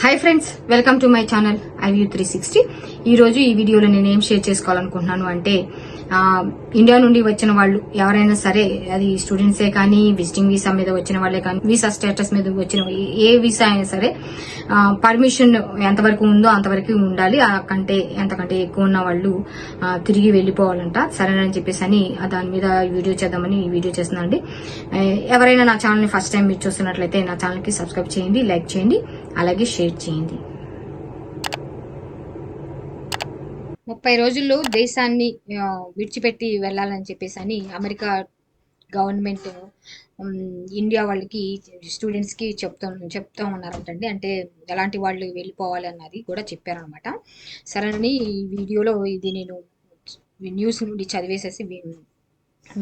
Hi friends, welcome to my channel iView 360. ఈ రోజు ఈ వీడియోలో నేను ఏం షేర్ చేసుకోవాలనుకుంటున్నాను అంటే ఇండియా నుండి వచ్చిన వాళ్ళు ఎవరైనా సరే, అది స్టూడెంట్సే కానీ, విజిటింగ్ వీసా మీద వచ్చిన వాళ్ళే కానీ, వీసా స్టేటస్ మీద వచ్చిన ఏ వీసా అయినా సరే పర్మిషన్ ఎంతవరకు ఉందో అంతవరకు ఉండాలి. ఎంతకంటే ఎక్కువ ఉన్న వాళ్ళు తిరిగి వెళ్లిపోవాలంట. సరేనని చెప్పేసి అని దాని మీద వీడియో చేద్దామని ఈ వీడియో చేస్తున్నానండి. ఎవరైనా నా ఛానల్ ని ఫస్ట్ టైం మీరు చూస్తున్నట్లయితే నా ఛానల్ కి సబ్స్క్రైబ్ చేయండి, లైక్ చేయండి, అలాగే షేర్ చేయండి. 30 రోజుల్లో దేశాన్ని విడిచిపెట్టి వెళ్లాలని చెప్పేసి అని అమెరికా గవర్నమెంట్ ఇండియా వాళ్ళకి, స్టూడెంట్స్ కి చెప్తా ఉన్నారంటండి. అంటే ఎలాంటి వాళ్ళు వెళ్ళిపోవాలి అన్నది కూడా చెప్పారనమాట. సరేనని ఈ వీడియోలో ఇది నేను న్యూస్ నుండి చదివేసేసి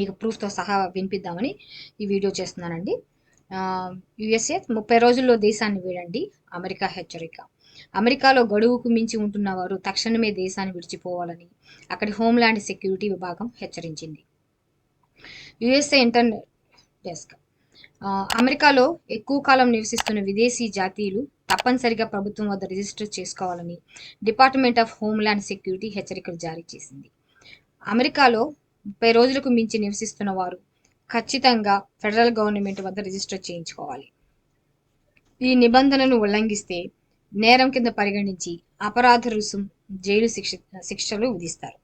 మీకు ప్రూఫ్తో సహా వినిపిద్దామని ఈ వీడియో చేస్తున్నానండి. USA 30 రోజుల్లో దేశాన్ని వీడండి, అమెరికా హెచ్చరిక. అమెరికాలో గడువుకు మించి ఉంటున్న వారు తక్షణమే దేశాన్ని విడిచిపోవాలని అక్కడి హోంల్యాండ్ సెక్యూరిటీ విభాగం హెచ్చరించింది. USA internet desk. అమెరికాలో ఎక్కువ కాలం నివసిస్తున్న విదేశీ జాతీయులు తప్పనిసరిగా ప్రభుత్వం వద్ద రిజిస్టర్ చేసుకోవాలని డిపార్ట్మెంట్ ఆఫ్ హోంల్యాండ్ సెక్యూరిటీ హెచ్చరికలు జారీ చేసింది. అమెరికాలో 30 రోజులకు మించి నివసిస్తున్న వారు ఖచ్చితంగా ఫెడరల్ గవర్నమెంట్ వద్ద రిజిస్టర్ చేయించుకోవాలి. ఈ నిబంధనను ఉల్లంఘిస్తే నేరం కింద పరిగణించి అపరాధ రుసుం, జైలు శిక్షలు విధిస్తారు.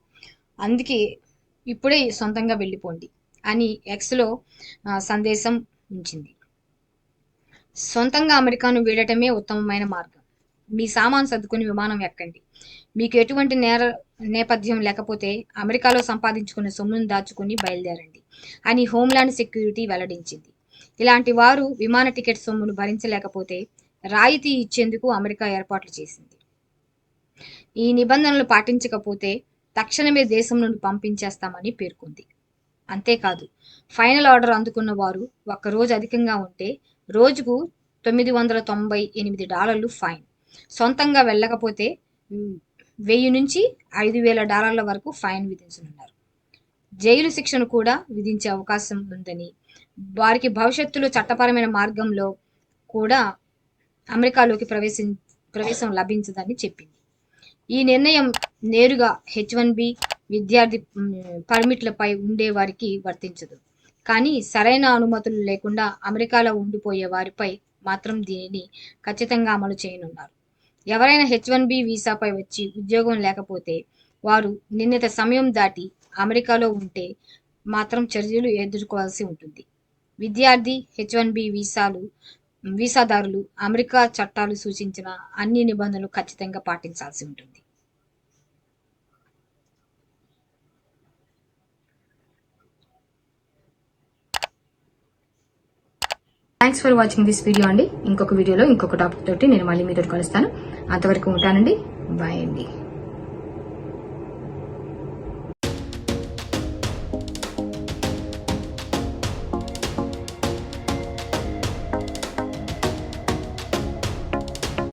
అందుకే ఇప్పుడే సొంతంగా వెళ్ళిపోండి అని ఎక్స్లో సందేశం ఉంచింది. సొంతంగా అమెరికాను వీడటమే ఉత్తమమైన మార్గం. మీ సామాను సర్దుకుని విమానం ఎక్కండి. మీకు ఎటువంటి నేపథ్యం లేకపోతే అమెరికాలో సంపాదించుకున్న సొమ్మును దాచుకుని బయలుదేరండి అని హోంల్యాండ్ సెక్యూరిటీ వెల్లడించింది. ఇలాంటి వారు విమాన టికెట్ సొమ్మును భరించలేకపోతే రాయితీ ఇచ్చేందుకు అమెరికా ఏర్పాట్లు చేసింది. ఈ నిబంధనలు పాటించకపోతే తక్షణమే దేశం నుండి పంపించేస్తామని పేర్కొంది. అంతేకాదు, ఫైనల్ ఆర్డర్ అందుకున్న వారు ఒక్కరోజు అధికంగా ఉంటే రోజుకు $998 ఫైన్, సొంతంగా వెళ్ళకపోతే $1000 నుంచి $5000 వరకు ఫైన్ విధించనున్నారు. జైలు శిక్షను కూడా విధించే అవకాశం ఉందని, వారికి భవిష్యత్తులో చట్టపరమైన మార్గంలో కూడా అమెరికాలోకి ప్రవేశం లభించదని చెప్పింది. ఈ నిర్ణయం నేరుగా H-1B విద్యార్థి పర్మిట్లపై ఉండే వారికి వర్తించదు. కానీ సరైన అనుమతులు లేకుండా అమెరికాలో ఉండిపోయే వారిపై మాత్రం దీనిని ఖచ్చితంగా అమలు చేయనున్నారు. ఎవరైనా H-1B వీసాపై వచ్చి ఉద్యోగం లేకపోతే వారు నిర్ణీత సమయం దాటి అమెరికాలో ఉంటే మాత్రం చర్యలు ఎదుర్కోవాల్సి ఉంటుంది. విద్యార్థి, H-1B వీసాదారులు అమెరికా చట్టాలు సూచించిన అన్ని నిబంధనలు ఖచ్చితంగా పాటించాల్సి ఉంటుంది. Thanks for watching this video అండి. ఇంకొక వీడియోలో ఇంకొక టాపిక్ తోటి నేను మళ్ళీ మీతో కలుస్తాను. అంతవరకు ఉంటానండి. బాయ్ అండి.